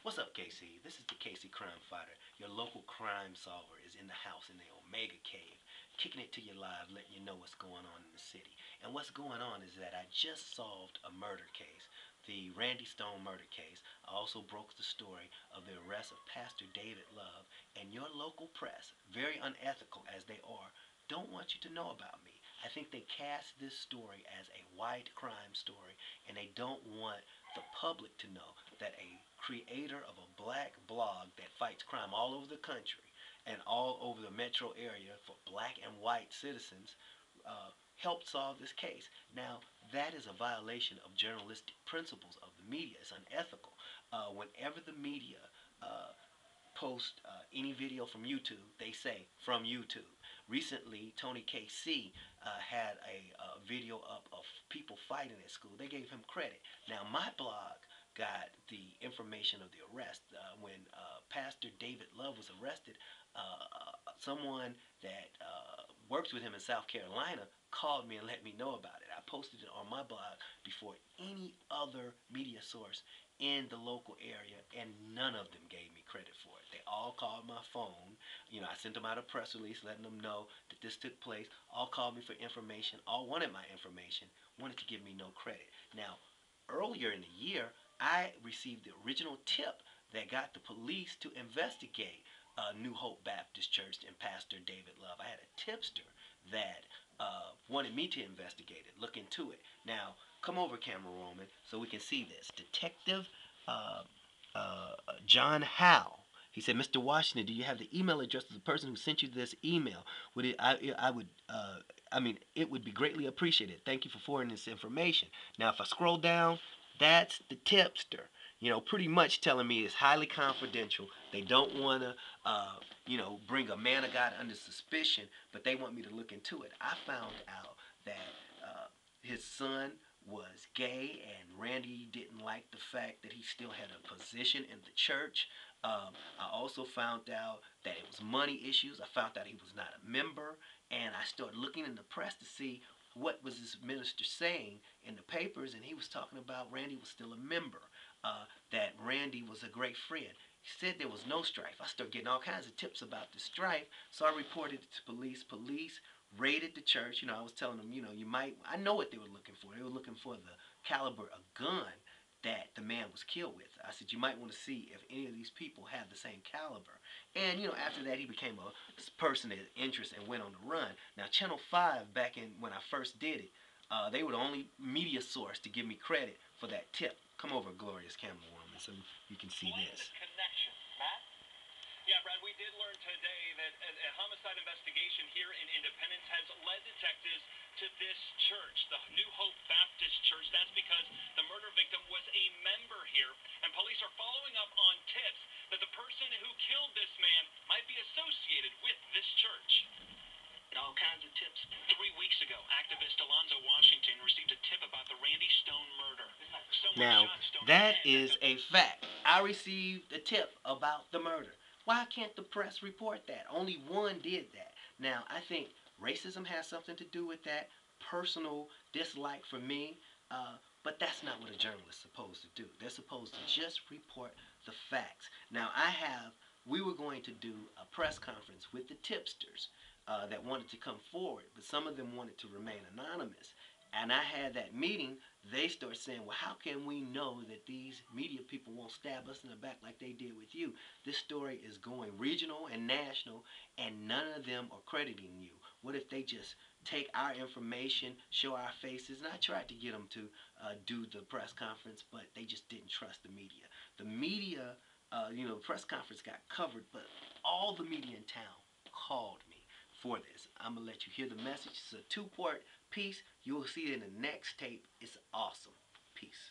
What's up, KC? This is the KC Crimefighter. Your local crime solver is in the house in the Omega Cave, kicking it to you live, letting you know what's going on in the city. And what's going on is that I just solved a murder case, the Randy Stone murder case. I also broke the story of the arrest of Pastor David Love, and your local press, very unethical as they are, don't want you to know about me. I think they cast this story as a white crime story, and they don't want the public to know that a creator of a black blog that fights crime all over the country and all over the metro area for black and white citizens helped solve this case. Now, that is a violation of journalistic principles of the media. It's unethical. Whenever the media post any video from YouTube, they say from YouTube. Recently, Tony KC had a video up of people fighting at school. They gave him credit. Now, my blog got the information of the arrest. When Pastor David Love was arrested, someone that works with him in South Carolina called me and let me know about it. I posted it on my blog before any other media source in the local area, and none of them gave me credit for it. They all called my phone. I sent them out a press release letting them know that this took place. All called me for information. All wanted my information. Wanted to give me no credit. Now, earlier in the year, I received the original tip that got the police to investigate New Hope Baptist Church and Pastor David Love. I had a tipster that wanted me to investigate it, look into it. Now, come over, camera woman, so we can see this. Detective uh, John Howe. He said, "Mr. Washington, do you have the email address of the person who sent you this email? Would it? I would. It would be greatly appreciated. Thank you for forwarding this information." Now, if I scroll down, that's the tipster. Pretty much telling me it's highly confidential. They don't want to, bring a man of God under suspicion, but they want me to look into it. I found out that his son was gay, and Randy didn't like the fact that he still had a position in the church. I also found out that it was money issues. I found out he was not a member, and I started looking in the press to see what was this minister saying in the papers, and he was talking about Randy was still a member, that Randy was a great friend. He said there was no strife. I started getting all kinds of tips about the strife, so I reported it to police. Police raided the church. I was telling them, I know what they were looking for. They were looking for the caliber of gun that the man was killed with. I said, you might want to see if any of these people have the same caliber. And, after that, he became a person of interest and went on the run. Now, Channel 5, back in when I first did it, they were the only media source to give me credit for that tip. Come over, glorious camera woman, so you can see this. Connection, Matt? Yeah, Brad, we did learn today that a homicide investigation here in Independence has led detectives to this church, the New Hope Baptist Church. That's because the murder victim was a member here, and police are following up on tips that the person who killed this man might be associated with this church. All kinds of tips. 3 weeks ago, activist Alonzo Washington received a tip about the Randy Stone murder. Now, that is a fact. I received a tip about the murder. Why can't the press report that? Only one did that. Now, I think racism has something to do with that, personal dislike for me, but that's not what a journalist is supposed to do. They're supposed to just report the facts. Now, we were going to do a press conference with the tipsters that wanted to come forward, but some of them wanted to remain anonymous. And I had that meeting. They start saying, well, how can we know that these media people won't stab us in the back like they did with you? This story is going regional and national, and none of them are crediting you. What if they just take our information, show our faces? And I tried to get them to do the press conference, but they just didn't trust the media. The media, the press conference got covered, but all the media in town called me for this. I'm going to let you hear the message. It's a two-part piece. You'll see it in the next tape. It's awesome. Peace.